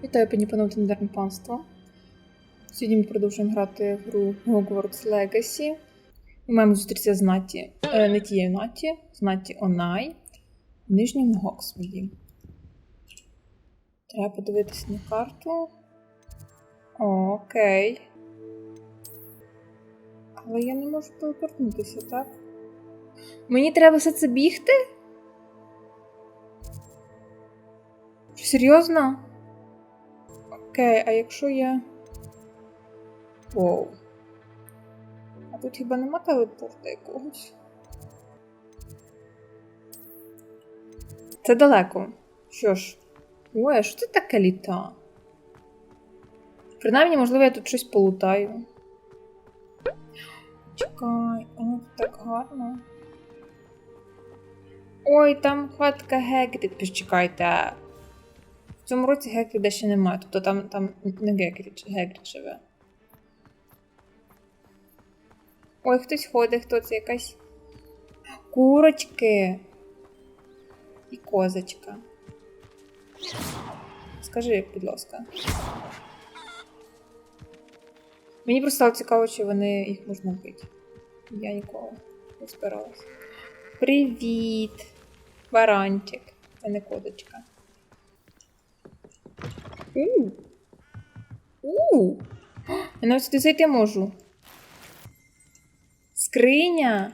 Вітаю, пані панове та модерне панство. Сьогодні ми продовжуємо грати в гру Hogwarts легасі. Ми маємо зустрітися з Натті, не тією Натті, з Натті Онай в Нижньому Гоксміді. Треба подивитися на карту. Окей. Але я не можу телепортнутися, так? Мені треба все це бігти? Серйозно? Окей, а якщо я... Воу. А тут хіба нема телепорта якогось? Це далеко. Що ж. Ой, а що це таке літа? Принаймні, можливо, я тут щось полутаю. Чекай, воно тут так гарно. Ой, там хатка Гекріт. Почекайте. В цьому році Гекріда ще немає, тобто там не Гекріт живе. Ой, хтось ходить, хто це якась... Курочки! І козочка. Скажи, будь ласка. Мені просто стало цікаво, чи їх можна вбити. Я ніколи не збиралась. Привіт! Баранчик. Це не козочка. Я навіть сюди зайти можу. Скриня.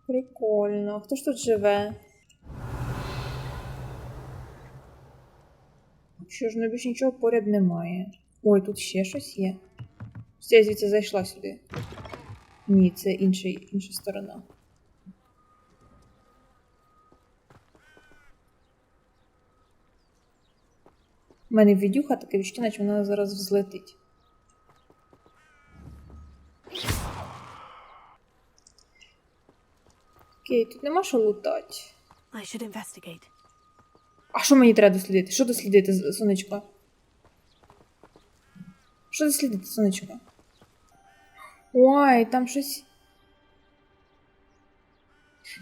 Прикольно. Хто ж тут живе? Що ж, більше нічого поряд немає. Ой, тут ще щось є. Я звідси зайшла сюди. Ні, це інша сторона. У мене відюха таке відчуття, наче вона зараз взлетить. Окей, тут нема що лутати. А що мені треба дослідити? Що дослідити, сонечко? Що дослідити, сонечко? Ой, там щось...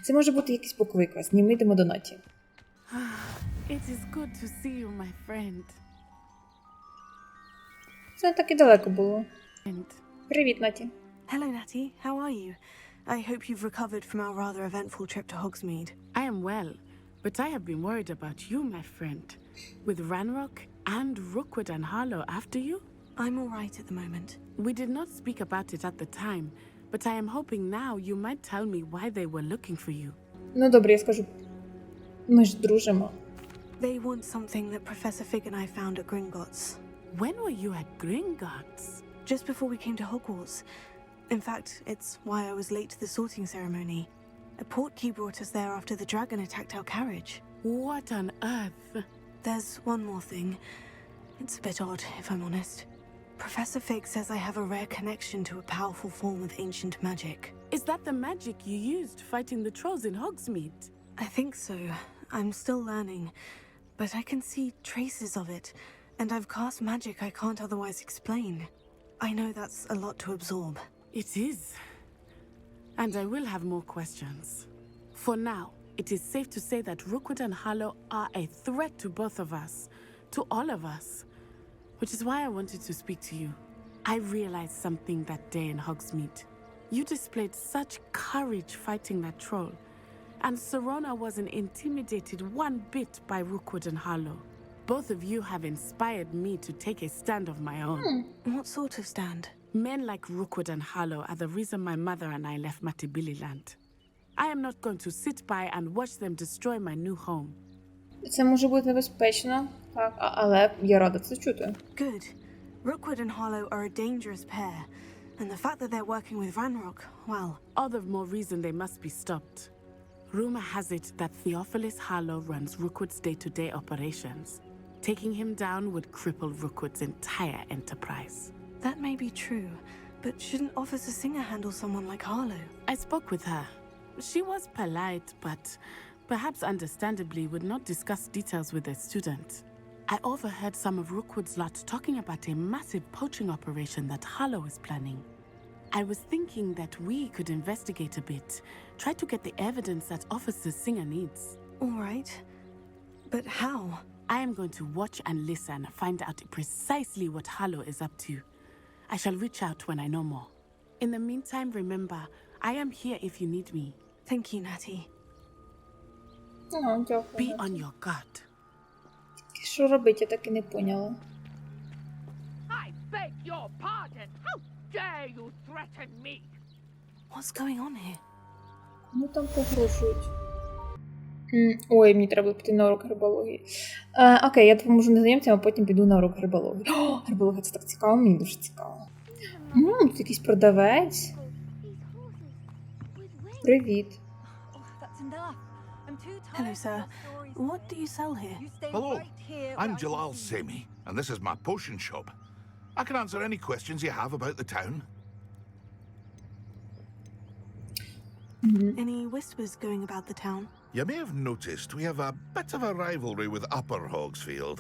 Це може бути якийсь боковий квест. Ні, ми йдемо до Натті. It is good to see you, my friend. Це не так і далеко було. Привіт, Натті. Hello, Natty. How are you? I hope you've recovered from our rather eventful trip to Hogsmeade. I am well, but I have been worried about you, my friend. With Ranrock and Rookwood and Harlow after you? I'm all right at the moment. We did not speak about it at the time, but I am hoping now you might tell me why they were looking for you. Ну, добре, я скажу. Ми ж дружимо. They want something that Professor Fig and I found at Gringotts. When were you at Gringotts? Just before we came to Hogwarts. In fact, it's why I was late to the sorting ceremony. A portkey brought us there after the dragon attacked our carriage. What on earth? There's one more thing. It's a bit odd, if I'm honest. Professor Fig says I have a rare connection to a powerful form of ancient magic. Is that the magic you used fighting the trolls in Hogsmeade? I think so. I'm still learning, but I can see traces of it, and I've cast magic I can't otherwise explain. I know that's a lot to absorb. It is. And I will have more questions. For now, it is safe to say that Rookwood and Harlow are a threat to both of us, to all of us, which is why I wanted to speak to you. I realized something that day in Hogsmeade. You displayed such courage fighting that troll, and Serona wasn't intimidated one bit by Rookwood and Harlow. Both of you have inspired me to take a stand of my own. What sort of stand? Men like Rookwood and Harlow are the reason my mother and I left Matabeleland. I am not going to sit by and watch them destroy my new home. Це може бути небезпечно, так, але я рада це чути. Good. Rookwood and Harlow are a dangerous pair, and the fact that they're working with Ranrock, well... All the more reason they must be stopped. Rumor has it that Theophilus Harlow runs Rookwood's day-to-day operations. Taking him down would cripple Rookwood's entire enterprise. That may be true, but shouldn't Officer Singer handle someone like Harlow? I spoke with her. She was polite, but perhaps understandably would not discuss details with a student. I overheard some of Rookwood's lot talking about a massive poaching operation that Harlow is planning. I was thinking that we could investigate a bit. Try to get the evidence that Officer Singer needs. All right. But how? I am going to watch and listen, find out precisely what Harlow is up to. I shall reach out when I know more. In the meantime, remember, I am here if you need me. Thank you, Natty. Дякую. Be on your guard. Що робити, я так і не поняла. I beg your pardon. How dare you threaten me? What's going on here? Ну там погрожують. Ой, мені треба піти на урок гербалогії. Окей, я допоможу незнайомцям, а потім піду на урок гербалогії. О, гербалогія, це так цікаво, мені дуже цікаво. Тут якийсь продавець. Привіт. Hello, sir. What do you sell here? Hello, I'm Jalal Semi, and this is my potion shop. I can answer any questions you have about the town. Any whispers going about the town? You may have noticed we have a bit of a rivalry with Upper Hogsfield.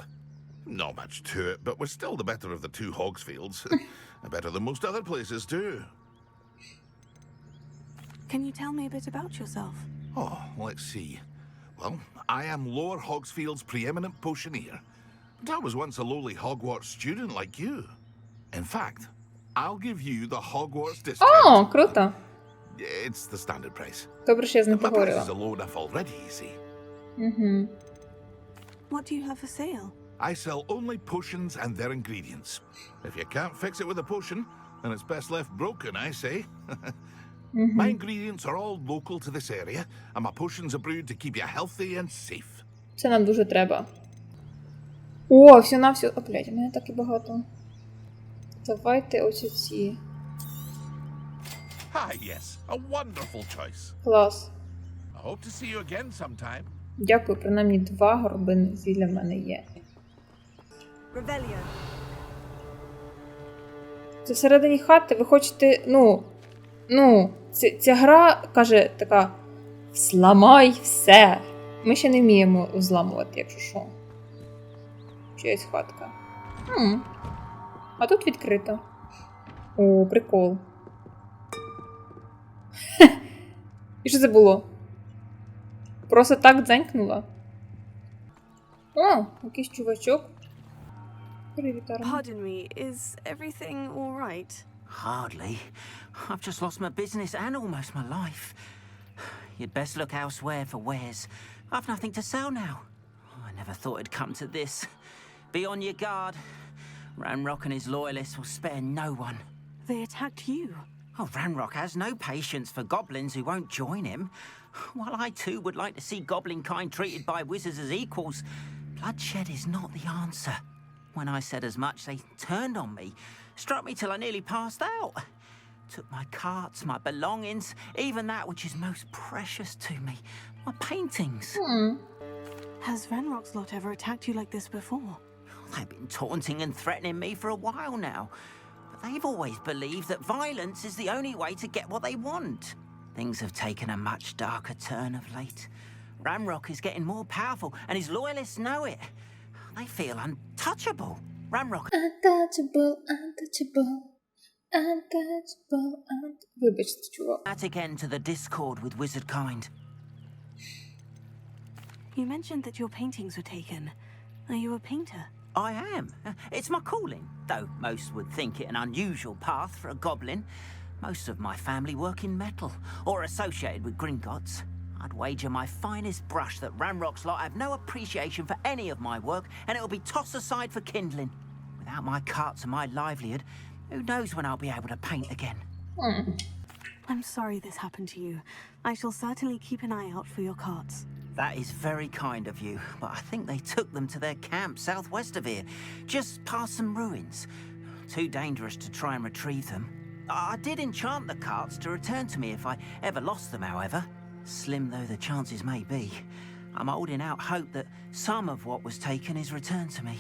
Not much to it, but we're still the better of the two Hogsfields. Better than most other places too. Can you tell me a bit about yourself? Oh, let's see. Well, I am Lower Hogsfield's preeminent potioneer, but I was once a lowly Hogwarts student like you. In fact, I'll give you the Hogwarts discount. О, круто. It's the standard price. Добре, що я з ним My prices поговорила. are low enough already, you see. What do you have for sale? I sell only potions and their ingredients. If you can't fix it with a potion, then it's best left broken, I say. My ingredients are all local to this area, and my potions are brewed to keep you healthy and safe. Це нам дуже треба. О, всього-навсього. О, блядь, у мене так і багато. Давайте ось ці. Ah, yes, a wonderful choice. Клас. I hope to see you again sometime. Дякую, принаймні 2 горобини зілля в мене є. Це всередині хати, ви хочете, ця гра каже така, зламай все. Ми ще не вміємо взламувати, якщо що. Чиясь хатка. А тут відкрито. О, прикол. І що це було? Просто так дзенькнула. О, якийсь чувачок. Привітарно. Pardon me, is everything all right? Hardly. I've just lost my business and almost my life. You'd best look elsewhere for wares. I've nothing to sell now. I never thought it'd come to this. Be on your guard. Ranrock and his loyalists will spare no one. They attacked you. Oh, Ranrock has no patience for goblins who won't join him. While I too would like to see goblin kind treated by wizards as equals, bloodshed is not the answer. When I said as much, they turned on me, struck me till I nearly passed out. Took my carts, my belongings, even that which is most precious to me, my paintings. Has Ranrock's lot ever attacked you like this before? They've been taunting and threatening me for a while now, but they've always believed that violence is the only way to get what they want. Things have taken a much darker turn of late. Ranrock is getting more powerful, and his loyalists know it. They feel untouchable. Ranrock... Untouchable. Вибачте, чувак. ...dramatic end to the discord with wizard kind. You mentioned that your paintings were taken. Are you a painter? I am. It's my calling, though most would think it an unusual path for a goblin. Most of my family work in metal, or associated with Gringotts. I'd wager my finest brush that Ranrock's lot have no appreciation for any of my work, and it'll be tossed aside for kindling. Without my carts and my livelihood, who knows when I'll be able to paint again. I'm sorry this happened to you. I shall certainly keep an eye out for your carts. That is very kind of you, but I think they took them to their camp southwest of here, just past some ruins. Too dangerous to try and retrieve them. I did enchant the carts to return to me if I ever lost them, however. Slim though the chances may be, I'm holding out hope that some of what was taken is returned to me.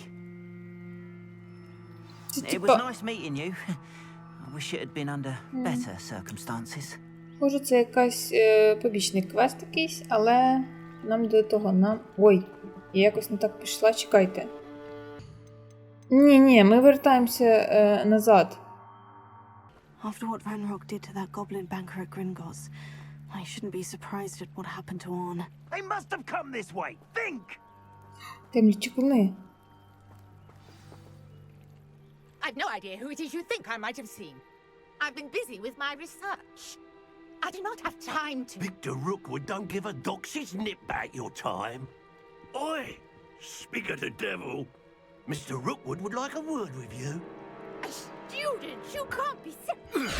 It was nice meeting you. I wish it had been under better circumstances. Може, це якась побічний квест якийсь, але нам до того, Ой, я якось не так пішла, чекайте. Ні, ми вертаємося назад. After what Ranrock did to that goblin banker at Gringotts, I shouldn't be surprised at what happened to Orn. They must have come this way. Think! Темні чаклуни. I've no idea who it is you think I might have seen. I've been busy with my research. I do not have time to... Victor Rookwood don't give a doxy's nip back your time. Oi! Speak of the devil. Mr. Rookwood would like a word with you. A student? You can't be serious.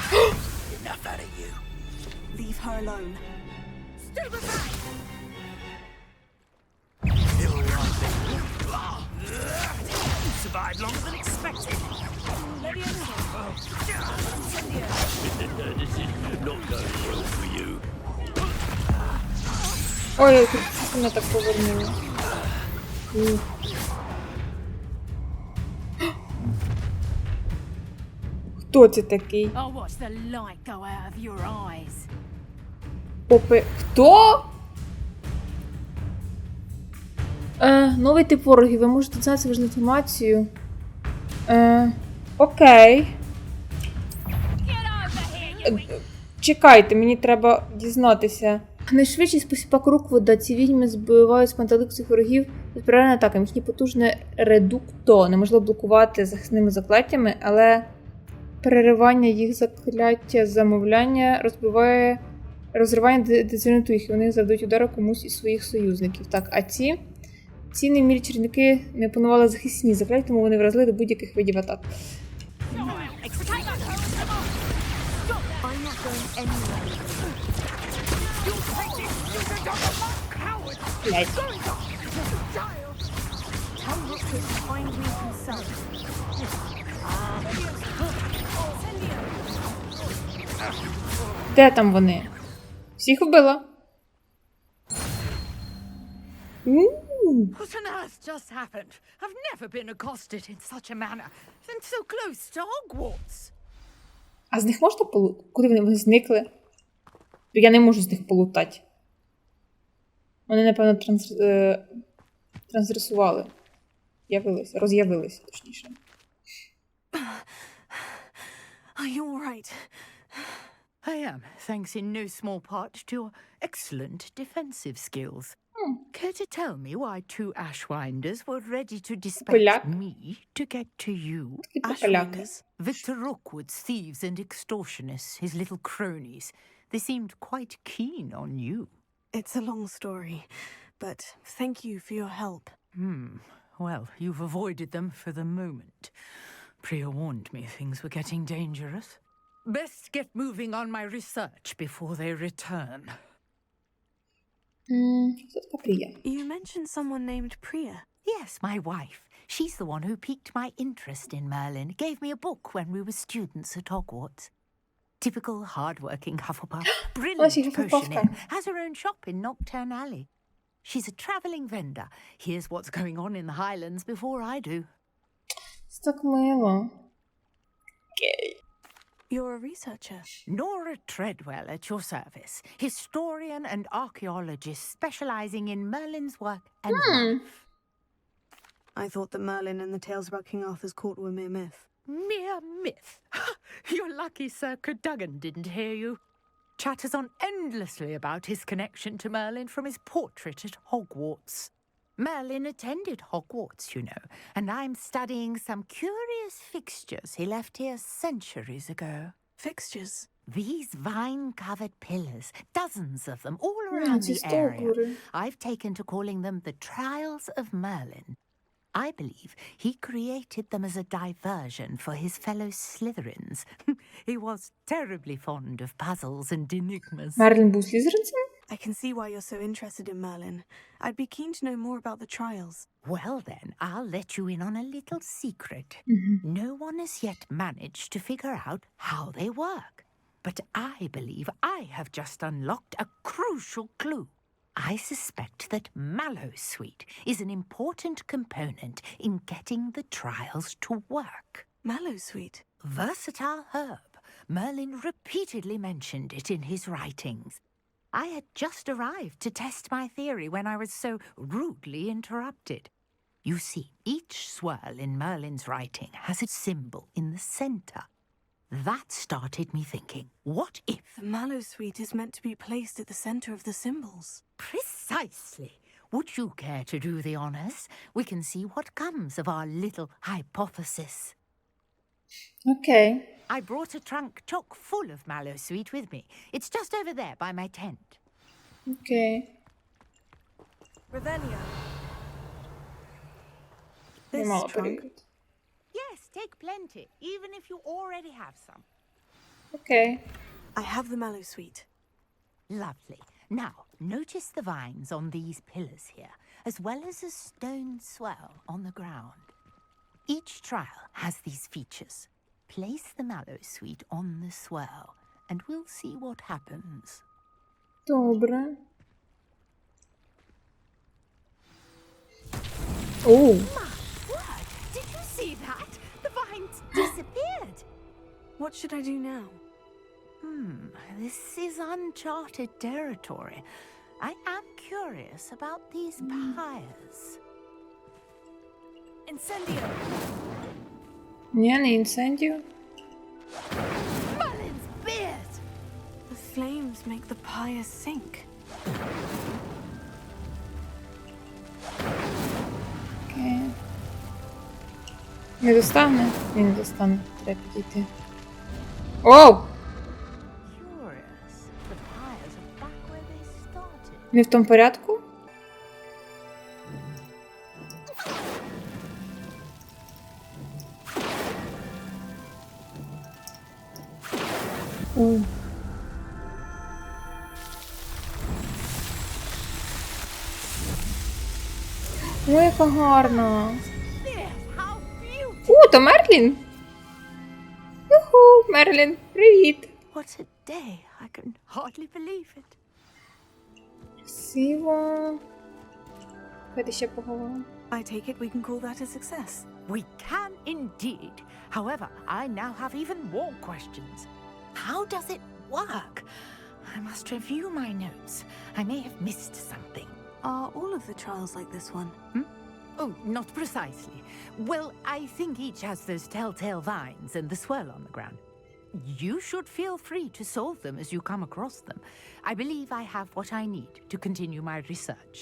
Enough out of you. Leave her alone. Still aside. You're right then. You survived longer than expected. This is not going well for you. Ой, тут мене так повернуло. Хто це такий? I'll watch the light go out of your eyes. Хто? Новий тип ворогів. Ви можете дізнатися важливу інформацію. Окей. Чекайте, мені треба дізнатися. Найшвидший спосіб Руквуда. Ці відьми збивають з пантелику цих ворогів збирають атаками. Їхнє потужне редукто неможливо блокувати захисними закляттями, але переривання їх закляття замовляння розривання дезорієнтує їх, і вони завдають удару комусь із своїх союзників. Так, а ці немірі чарівники не опанували захисні закляття, тому вони вразили до будь-яких видів атак. Де там вони? Всіх вбила? What on earth just happened? I've never been accosted in such a manner, and so close to Hogwarts. А з них можна полутати? Куди вони зникли? Я не можу з них полутати. Вони, напевно, трансрисували. Роз'явилися, точніше. Are you all right? I am, thanks in no small part to your excellent defensive skills. Care to tell me why two Ashwinders were ready to dispatch me to get to you? Ashwinders? Victor Rookwood's thieves and extortionists, his little cronies. They seemed quite keen on you. It's a long story, but thank you for your help. Well, you've avoided them for the moment. Priya warned me things were getting dangerous. Best get moving on my research before they return. You mentioned someone named Priya. Yes, my wife. She's the one who piqued my interest in Merlin. Gave me a book when we were students at Hogwarts. Typical hard-working Hufflepuff. Brilliant potioneer. Has her own shop in Knockturn Alley. She's a travelling vendor. Hears what's going on in the Highlands before I do. Це так мило. You're a researcher. Nora Treadwell at your service. Historian and archaeologist specialising in Merlin's work and life. I thought that Merlin and the tales about King Arthur's court were mere myth. Mere myth. You're lucky Sir Cadogan didn't hear you. Chatters on endlessly about his connection to Merlin from his portrait at Hogwarts. Merlin attended Hogwarts, you know, and I'm studying some curious fixtures he left here centuries ago. Fixtures? These vine-covered pillars, dozens of them all around the area. I've taken to calling them the Trials of Merlin. I believe he created them as a diversion for his fellow Slytherins. He was terribly fond of puzzles and enigmas. Мерлін був слізеринцем? I can see why you're so interested in Merlin. I'd be keen to know more about the trials. Well then, I'll let you in on a little secret. No one has yet managed to figure out how they work. But I believe I have just unlocked a crucial clue. I suspect that Mallowsweet is an important component in getting the trials to work. Mallowsweet? Versatile herb. Merlin repeatedly mentioned it in his writings. I had just arrived to test my theory when I was so rudely interrupted. You see, each swirl in Merlin's writing has a symbol in the center. that started me thinking, what if? The mallow sweet is meant to be placed at the center of the symbols. Precisely. Would you care to do the honors? We can see what comes of our little hypothesis. Окей. I brought a trunk chock full of mallow sweet with me. It's just over there by my tent. Окей. Revelio. Не This мала trunk. перевірити. Yes, take plenty, even if you already have some. Окей. I have the mallow sweet. Lovely. Now, notice the vines on these pillars here, as well as a stone swell on the ground. Each trial has these features. Place the mallow sweet on the swell, and we'll see what happens. Добре. Оу. Word! Did you see that? The vines disappeared. What should I do now? This is uncharted territory. I am curious about these pyres. Incendio! Ні, не інцендію. Merlin's beard! The flames make the pyre sink. Окей. Не достане? Він не достане. Треба підійти. Оу! Curious. The pyres are back where they started. Не в тому порядку? Оу. Ой, яка гарна. How beautiful! О, то Мерлін! Юху, Мерлін, привіт! What a day! I can hardly believe it. Красиво. Давайте ще поговоримо. I take it we can call that a success. We can indeed. However, I now have even more questions. How does it work? I must review my notes. I may have missed something. Are all of the trials like this one? Oh, not precisely. Well, I think each has those telltale vines and the swirl on the ground. You should feel free to solve them as you come across them. I believe I have what I need to continue my research.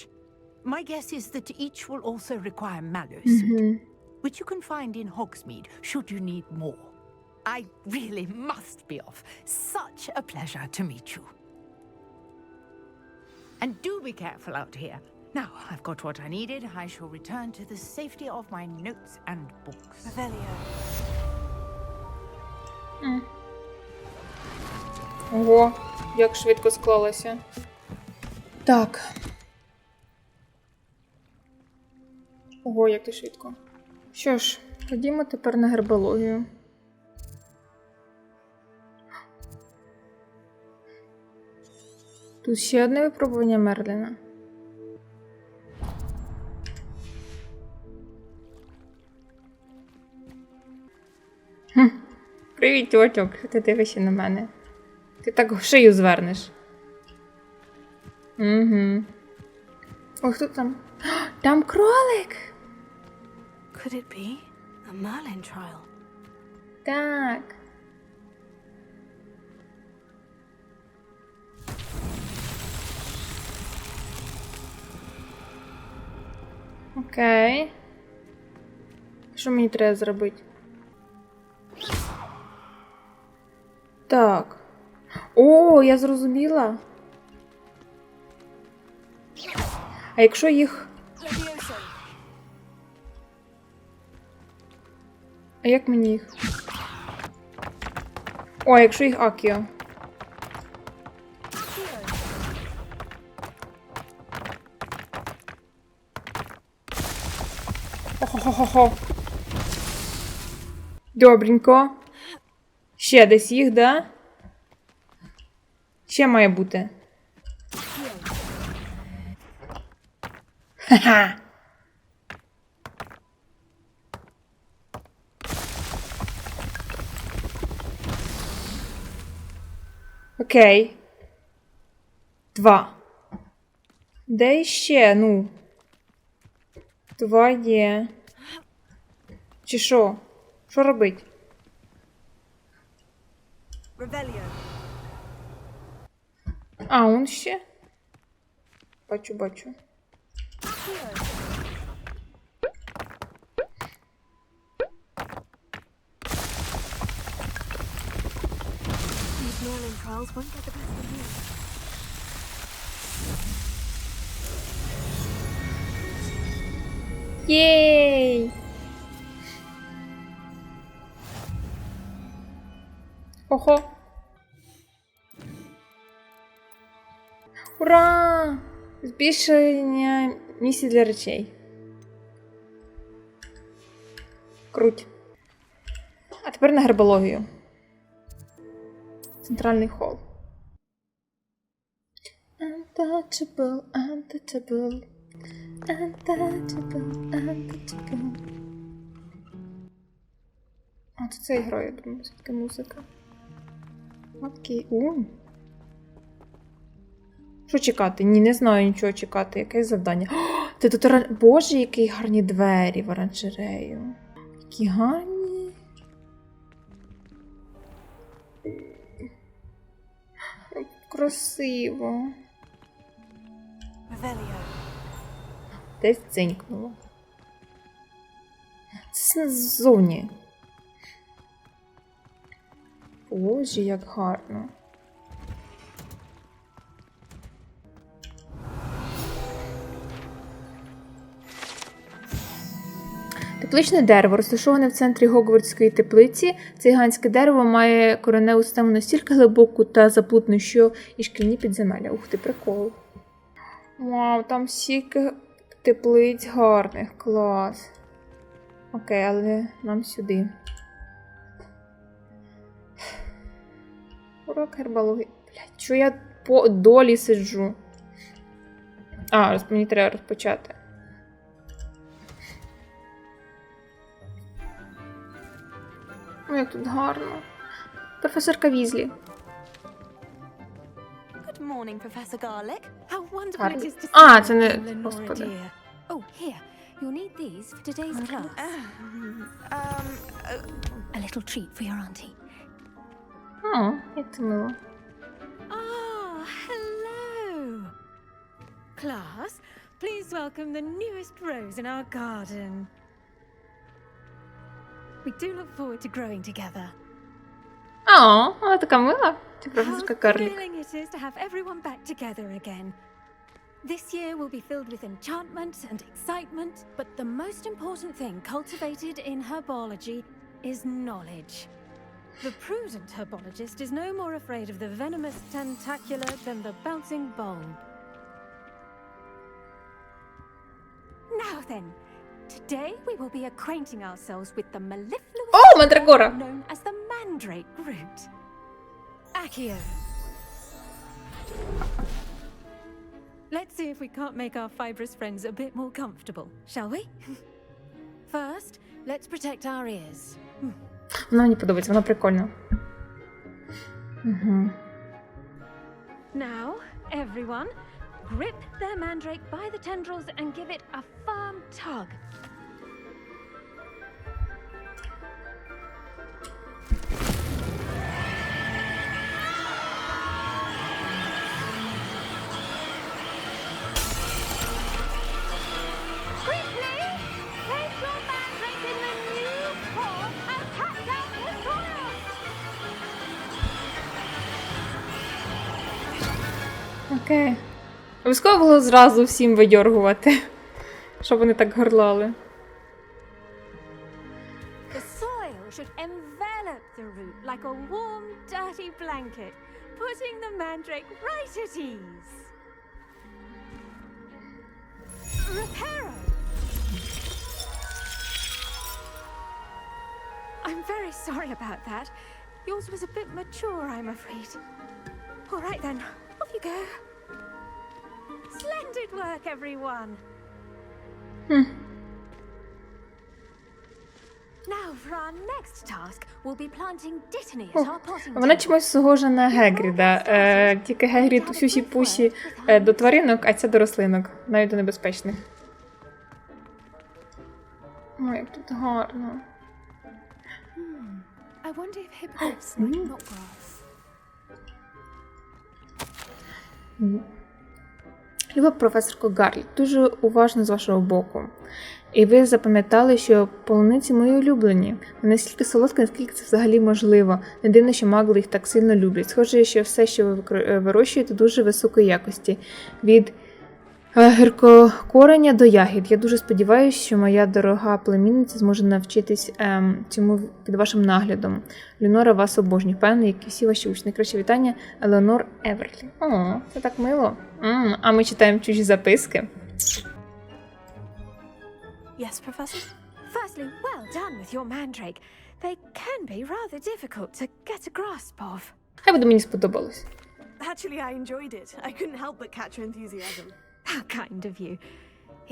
My guess is that each will also require mallow sweet, which you can find in Hogsmeade should you need more. I really must be off. Such a pleasure to meet you. And do be careful out here. Now I've got what I needed. I shall return to the safety of my notes and books. Revelio. Ого, як швидко склалося. Так. Ого, як ти швидко. Що ж, ходімо тепер на гербалогію. Тут ще одне випробування Мерліна. Привіт, тьотьок, що ти дивишся на мене? Ти так шию звернеш. Угу. Ой, хто там? Там кролик! Could it be a Merlin trial? Так. Окей. Що мені треба зробити? Так. О, я зрозуміла. А якщо їх... А як мені їх? О, а якщо їх Акіо? Хо-хо-хо-хо. Добренько. Ще десь їх, да? Ще має бути. Ха-ха. Окей. 2. Де ще, ну? 2 є. Чи що? Що робить? А, он ще? Бачу. Єй! Ого! Ура! Збільшення місця для речей. Круть. А тепер на гербалогію. Центральний хол. Untouchable, untouchable. Untouchable. А, тут це грає, думаю, звідки музика. Окей. Що чекати? Ні, не знаю нічого чекати. Яке завдання? О, це тут Боже, які гарні двері в оранжерею. Які гарні. Красиво. Десь дзенькнуло. Це ззовні. Боже, як гарно. Тепличне дерево, розташоване в центрі гогвартської теплиці. Це гігантське дерево має кореневу систему настільки глибоку та заплутну, що і шкільні підземелля. Ух ти, прикол. Вау, там стільки теплиць гарних, клас. Окей, але нам сюди. Урок гербалогії. Блядь, чого я по долі сиджу? А, мені треба розпочати. О, як тут гарно. Професорка Візлі. Good morning, Professor Garlic. How wonderful Гарно. it is to see А, це не... you, Lenora, Господи. dear. Oh, here. You'll need these for today's class. A little treat for your auntie. О, як це мило. Ah, hello. Class, please welcome the newest rose in our garden. We do look forward to growing together. О, вона така мила. Це How професорка Карлік. thrilling it is to have everyone back together again. This year will be filled with enchantment and excitement, but the most important thing cultivated in herbology is knowledge. The prudent herbologist is no more afraid of the venomous tentacular than the bouncing bulb. Now then, today we will be acquainting ourselves with the mellifluous О, мандрагора! known as the mandrake root. Accio. Let's see if we can't make our fibrous friends a bit more comfortable, shall we? First, let's protect our ears. Вона мені подобається, вона прикольна. Угу. Now, everyone, grip their mandrake by the tendrils and give it a firm tug. Quickly, place your mandrake in the new form and cut down the soil. Окей. Обов'язково було зразу всім видьоргувати, щоб вони так горлали. The soil should envelop the root like a warm, dirty blanket, putting the mandrake right at ease. Reparo! I'm very sorry about that. Yours was a bit mature, I'm afraid. All right then, off you go. Splendid work, everyone. Now for our next task, we'll be planting dittany at our potting Вона table. чимось схожа на Гегріда. Тільки Гегрід у сюсі-пусі до тваринок, а ця до рослинок. Навіть до небезпечних. Ой, як тут гарно. I wonder if hippogriffs like not grass. Люба професорко Гарлі, дуже уважно з вашого боку. І ви запам'ятали, що полуниці мої улюблені. Вони настільки солодкі, наскільки це взагалі можливо. Не дивно, що магли їх так сильно люблять. Схоже, що все, що ви вирощуєте, дуже високої якості. Від гіркокореня до ягід. Я дуже сподіваюся, що моя дорога племінниця зможе навчитись цьому під вашим наглядом. Леонора вас обожнює. Впевнений, як і всі ваші учні. Найкраще вітання, Елеонор Еверлі. О, це так мило. А ми читаємо чужі записки. Yes, Professor? Firstly, well done with your mandrake. They can be rather difficult to get a grasp of. Хай буде, мені сподобалось. Actually, I enjoyed it. I couldn't help but catch your enthusiasm. How kind of you.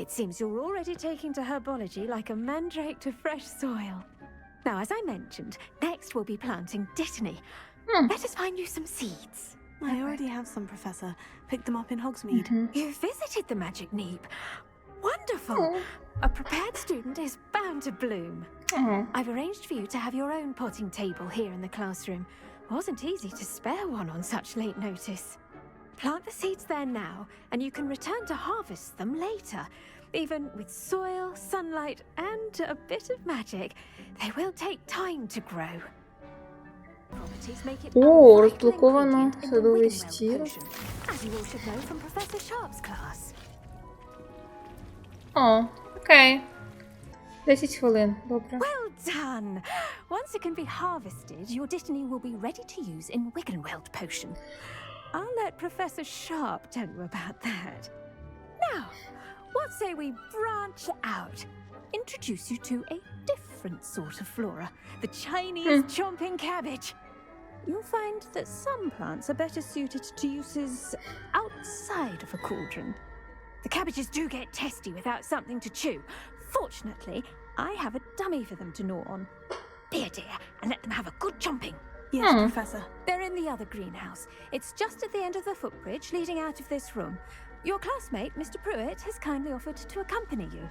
It seems you're already taking to herbology like a mandrake to fresh soil. Now, as I mentioned, next we'll be planting dittany. Let us find you some seeds. I already have some, Professor. Picked them up in Hogsmeade. You visited the magic neep. Wonderful. A prepared student is bound to bloom. I've arranged for you to have your own potting table here in the classroom. Wasn't easy to spare one on such late notice. Plant the seeds there now, and you can return to harvest them later. Even with soil, sunlight, and a bit of magic, they will take time to grow. Properties make it a vital розблоковано ingredient in the садовий Wiggenweld стіл. potion, as you all should know from Professor Sharp's class. О, окей. 10 хвилин, добре. Well done! Once it can be harvested, your dittany will be ready to use in Wiggenweld potion. I'll let Professor Sharp tell you about that. Now, what say we branch out? Introduce you to a different sort of flora, the Chinese chomping cabbage. You'll find that some plants are better suited to uses outside of a cauldron. The cabbages do get testy without something to chew. Fortunately, I have a dummy for them to gnaw on. Be a dear and let them have a good chomping. Yes, Professor. They're in the other greenhouse. It's just at the end of the footbridge leading out of this room. Your classmate, Mr. Pruitt, has kindly offered to accompany you.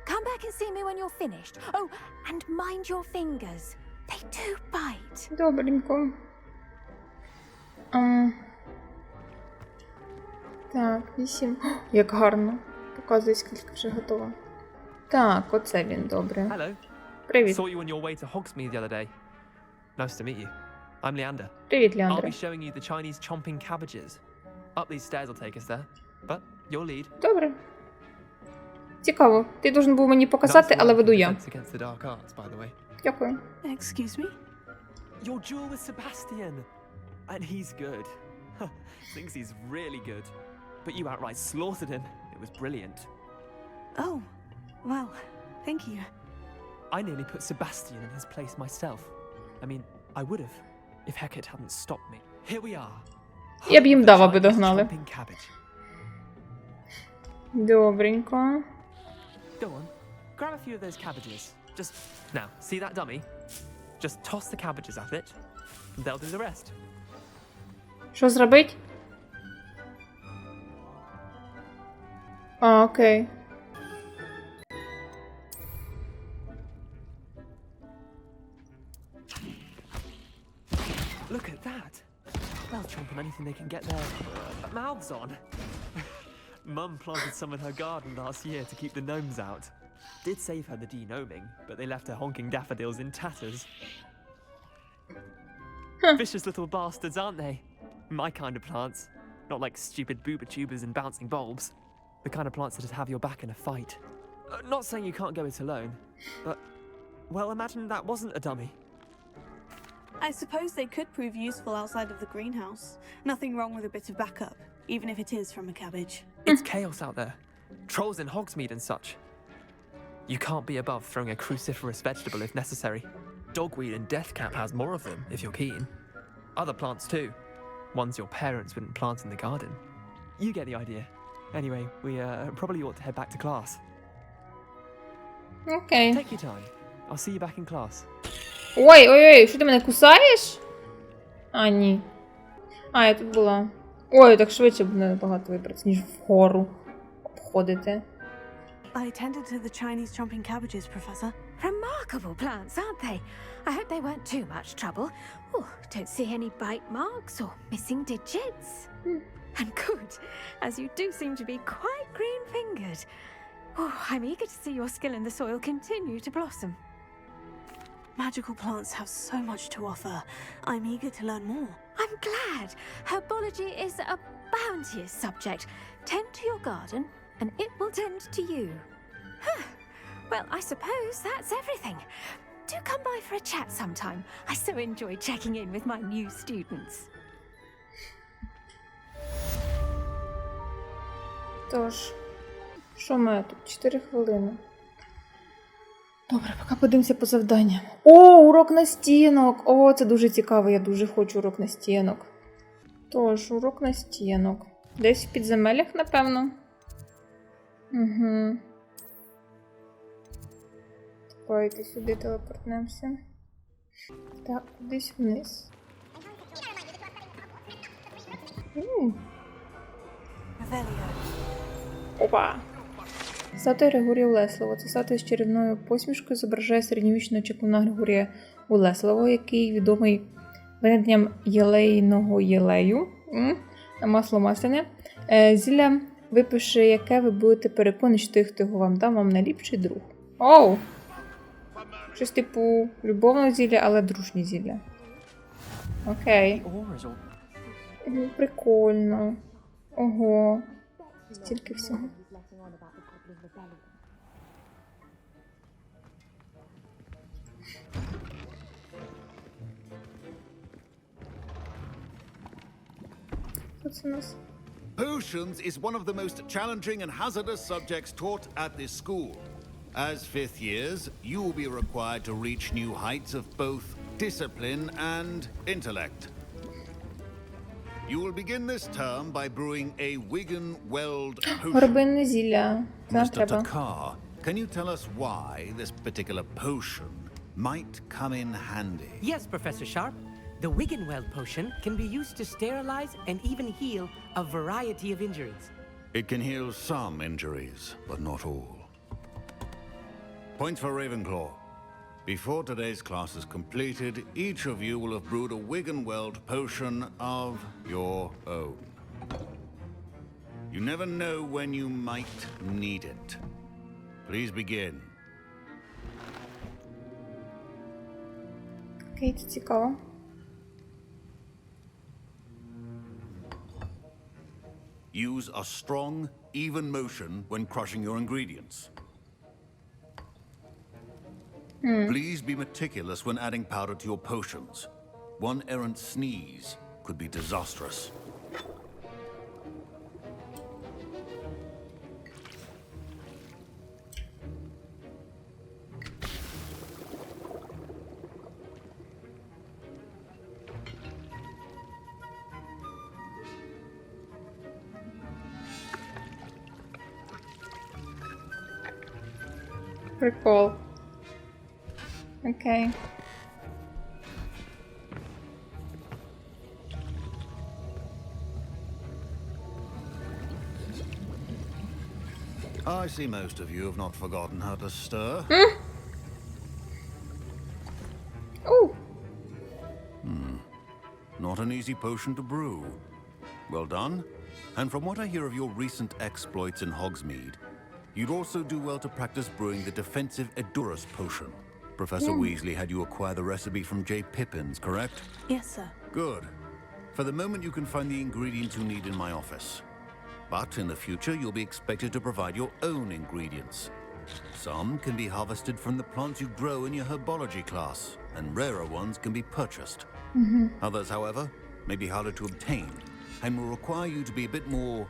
Come back and see me when you're finished. Oh, and mind your fingers. They do bite. Добренько. Так, 8. Як гарно. Показує, скільки вже готово. Так, оце він, добре. Hello. Привіт. Saw you on your way to Hogsmeade the other day. Nice to meet you. I'm Leander. Привіт, I'll Леандре. be showing you the Chinese chomping cabbages. Up these stairs will take us there. But your lead. Добре. Цікаво. Ти должен був мені показати, але веду я. Against the dark arts, by the way. Дякую. Excuse me? Your duel with Sebastian. And he's good. Thinks he's really good. But you outright slaughtered him. It was brilliant. Oh, well, thank you. I nearly put Sebastian in his place myself. I mean, I would have, if Hecate hadn't stopped me. Here we are. Я б їм дав, аби Chinese догнали. chomping cabbage. Добренько. Go on, grab a few of those cabbages. Just, now, see that dummy? Just toss the cabbages at it, and they'll do the rest. Що зробить? А, окей. Look at that. They'll chomp on anything they can get their mouths on. Mum planted some in her garden last year to keep the gnomes out. Did save her the de-gnoming, but they left her honking daffodils in tatters. Vicious little bastards, aren't they? My kind of plants. Not like stupid booba tubers and bouncing bulbs. The kind of plants that have your back in a fight. Not saying you can't go it alone, but, well, imagine that wasn't a dummy. I suppose they could prove useful outside of the greenhouse. Nothing wrong with a bit of backup, even if it is from a cabbage. It's chaos out there. Trolls in Hogsmeade and such. You can't be above throwing a cruciferous vegetable if necessary. Dogweed and deathcap has more of them, if you're keen. Other plants too. Ones your parents wouldn't plant in the garden. You get the idea. Anyway, we probably ought to head back to class. Окей. Take your time. I'll see you back in class. Ой, що ти мене кусаєш? А, ні. А, я тут була. Ой, так швидше б набагато вибратися, ніж вгору обходити. I attended to the Chinese chomping cabbages, Professor. Remarkable plants, aren't they? I hope they weren't too much trouble. Oh, don't see any bite marks or missing digits. And good, as you do seem to be quite green-fingered. Oh, I'm eager to see your skill in the soil continue to blossom. Magical plants have so much to offer. I'm eager to learn more. I'm glad. Herbology is a bounteous subject. Tend to your garden, and it will tend to you. Well, I suppose that's everything. Do come by for a chat sometime. I so enjoy checking in with my new students. Тож, що ми тут? 4 хвилини. Добре, поки подивимося по завданням. О, урок настінок! О, це дуже цікаво, я дуже хочу урок настінок. Тож, урок настінок. Десь в підземеллях, напевно. Угу. Давайте сюди телепортнемося. Так, кудись вниз. Опа! Статуя Григорія Улеслова. Це статуя з чарівною посмішкою зображає середньовічного чаклуна Григорія Улеслова, який відомий винайденням єлейного єлею, масло масляне. Зілля випише, яке ви будете переконані, що той, хто його вам дав, вам найліпший друг. Оу! Щось типу любовного зілля, але дружнє зілля. Окей. Прикольно. Ого. Стільки всього. What's in this? Potions is one of the most challenging and hazardous subjects taught at this school. As fifth years, you will be required to reach new heights of both discipline and intellect. You will begin this term by brewing a Wigan-Weld potion. Горобинне зілля. Mr. Takar, can you tell us why this particular potion might come in handy? Yes, Professor Sharp. The Wigan-Weld potion can be used to sterilize and even heal a variety of injuries. It can heal some injuries, but not all. Points for Ravenclaw. Before today's class is completed, each of you will have brewed a Wigan-Weld potion of your own. You never know when you might need it. Please begin. Окей, це цікаво. Use a strong, even motion when crushing your ingredients. Please be meticulous when adding powder to your potions. One errant sneeze could be disastrous. Прикол. Окей. I see most of you have not forgotten how to stir. Ooh. Not an easy potion to brew. Well done. And from what I hear of your recent exploits in Hogsmeade, you'd also do well to practice brewing the defensive Edurus potion. Professor Weasley had you acquire the recipe from J. Pippin's, correct? Yes, sir. Good. For the moment, you can find the ingredients you need in my office. But in the future, you'll be expected to provide your own ingredients. Some can be harvested from the plants you grow in your herbology class, and rarer ones can be purchased. Others, however, may be harder to obtain, and will require you to be a bit more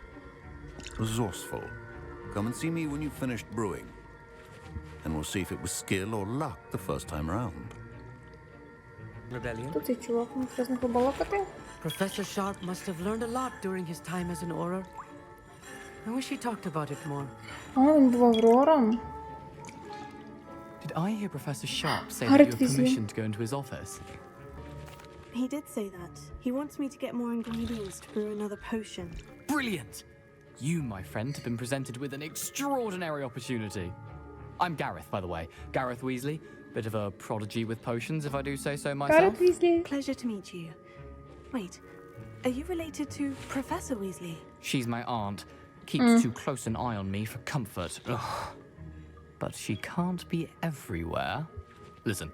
resourceful. Come and see me when you've finished brewing, and we'll see if it was skill or luck the first time round. Rebellion? Тут цей чувак мені щось не побалакати. Professor Sharp must have learned a lot during his time as an Auror. I wish he talked about it more. А, він був Аврором. Did I hear Professor Sharp say Гаррі that you have Твізлі. permission to go into his office? He did say that. He wants me to get more ingredients to brew another potion. Brilliant! You, my friend, have been presented with an extraordinary opportunity. I'm Gareth, by the way. Gareth Weasley. Bit of a prodigy with potions, if I do say so myself. Гаррет Візлі. Pleasure to meet you. Wait, Are you related to Professor Weasley? She's my aunt. Keeps too close an eye on me for comfort. Ugh. But she can't be everywhere. Listen,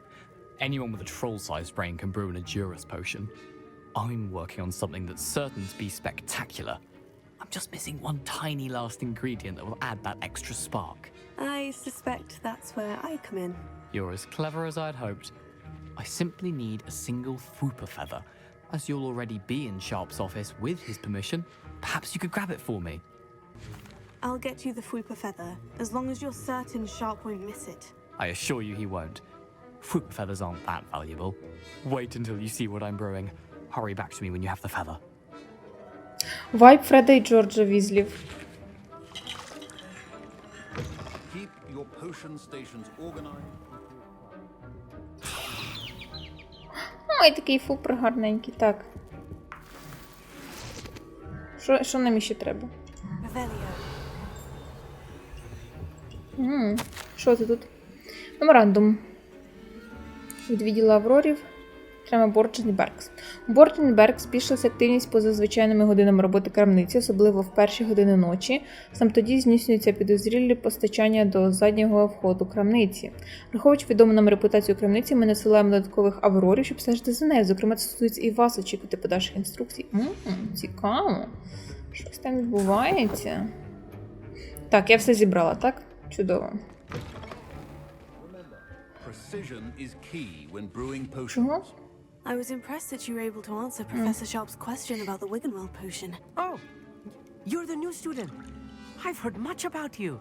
anyone with a troll-sized brain can brew an Edurus potion. I'm working on something that's certain to be spectacular. I'm just missing one tiny last ingredient that will add that extra spark. I suspect that's where I come in. You're as clever as I'd hoped. I simply need a single Fwooper feather. As you'll already be in Sharp's office with his permission, perhaps you could grab it for me. I'll get you the Fwooper feather, as long as you're certain Sharp won't miss it. I assure you he won't. Fwooper feathers aren't that valuable. Wait until you see what I'm brewing. Hurry back to me when you have the feather. Вайб Фреда і Джорджа Візлів. Keep your potion stations organized. Ой, такий фупер гарненький. Так. Що нам ще треба? Що це тут? Меморандум. Від відділу Аврорів. Треба Бордженбергс. У Бордженберг збільшилася активність поза звичайними годинами роботи крамниці, особливо в перші години ночі. Сам тоді здійснюються підозрілі постачання до заднього входу крамниці. Враховуючи відому нам репутацію крамниці, ми насилаємо додаткових аврорів, щоб стежити за нею. Зокрема, це стосується і вас, очікувати подальших інструкцій. Цікаво. Щось там відбувається. Так, я все зібрала, так? Чудово. Precision is key when brewing potions. I was impressed that you were able to answer Professor Sharp's question about the Wiggenweld potion. Oh, you're the new student. I've heard much about you.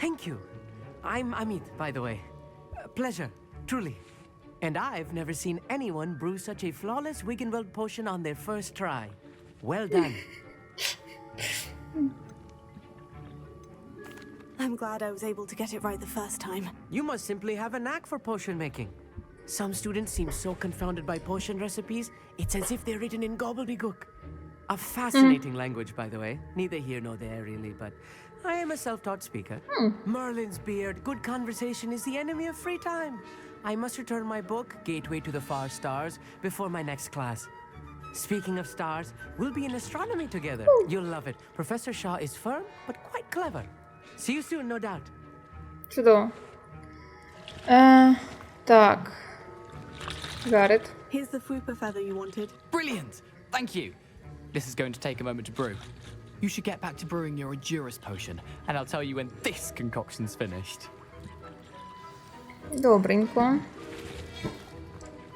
Thank you. I'm Amit, by the way. Pleasure, truly. And I've never seen anyone brew such a flawless Wiggenweld potion on their first try. Well done. I'm glad I was able to get it right the first time. You must simply have a knack for potion making. Some students seem so confounded by potion recipes, it's as if they're written in gobbledygook. A fascinating language, by the way. Neither here nor there, really, but I am a self-taught speaker. Merlin's beard, good conversation is the enemy of free time. I must return my book, Gateway to the Far Stars, before my next class. Speaking of stars, we'll be in astronomy together. You'll love it. Professor Shaw is firm, but quite clever. See you soon, no doubt. Чудово. Так. Got it. Here's the Fwooper feather you wanted. Brilliant! Thank you. This is going to take a moment to brew. You should get back to brewing your Edurus potion, and I'll tell you when this concoction's finished. Добренько.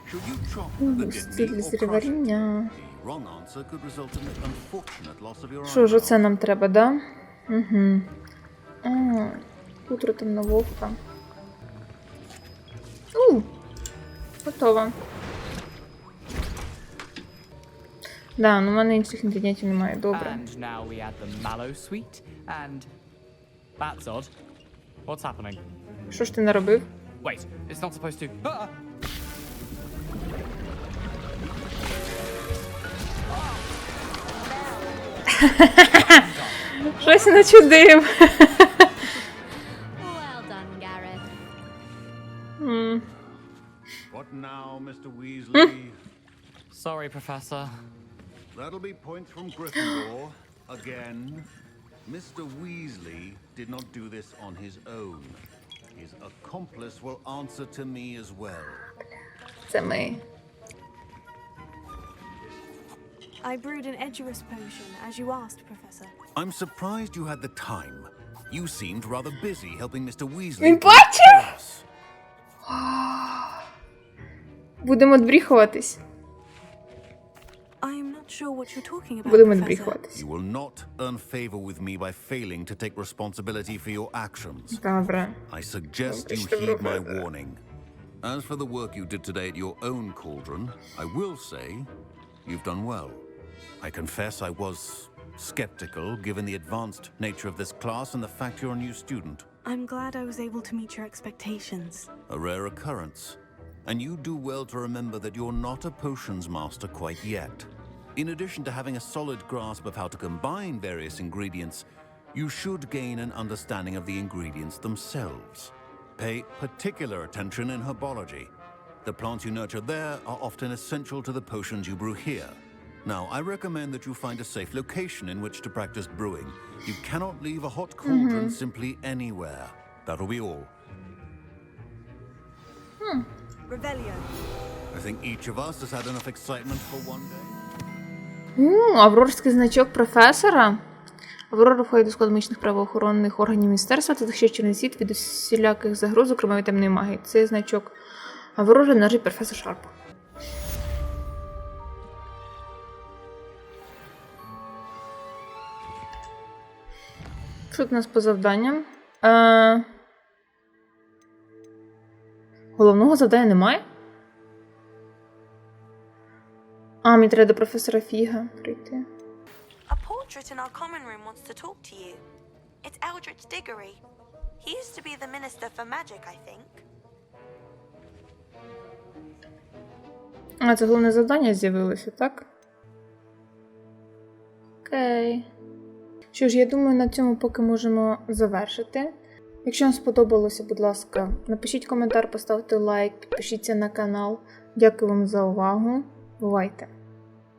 Should you chop the Стиль kidney or для crush it? варіння. The wrong answer could result in the unfortunate loss of your Що ж, eyebrow. оце нам треба, да? Угу. Хутро там на вовка. Готово. Да, ну в мене інших інгредієнтів немає, добре. And now we add the mallow sweet, and... That's odd. What's happening? Що ж ти наробив? Wait, it's not supposed to... Ah! Щось начудив. Well done, Gareth. What now, Mr. Weasley? Sorry, Professor. That'll be points from Gryffindor. Again. Mr. Weasley did not do this on his own. His accomplice will answer to me as well. Це ми. I brewed an Edurus potion, as you asked, Professor. I'm surprised you had the time. You seemed rather busy helping Mr. Weasley. Він бачив? Будемо відбріхуватись. I'm not sure what you're talking about, Будемо Professor. відбріхуватись. You will not earn favor with me by failing to take responsibility for your actions. Добре. I suggest you Добре, heed my добре. warning. As for the work you did today at your own cauldron, I will say you've done well. I confess I was skeptical given the advanced nature of this class and the fact you're a new student. I'm glad I was able to meet your expectations. A rare occurrence. And you do well to remember that you're not a potions master quite yet. In addition to having a solid grasp of how to combine various ingredients, you should gain an understanding of the ingredients themselves. Pay particular attention in herbology. The plants you nurture there are often essential to the potions you brew here. Now, I recommend that you find a safe location in which to practice brewing. You cannot leave a hot cauldron simply anywhere. That'll be all. Revelio. I think each of us has had enough excitement for one day. Аврорський значок професора. Аврора входить до складу медичних правоохоронних органів міністерства та захищає Чорний світ від усіляких загроз, зокрема від темної магії. Цей значок Аврори належить професор Шарпу. Що тут у нас по завданням? Головного завдання немає? Мені треба до професора Фіга прийти. A portrait in our common room wants to talk to you. It's Eldritch Diggory. He used to be the Minister for Magic, I think. Це головне завдання з'явилося, так? Окей. Що ж, я думаю, на цьому поки можемо завершити. Якщо вам сподобалося, будь ласка, напишіть коментар, поставте лайк, підпишіться на канал. Дякую вам за увагу. Бувайте!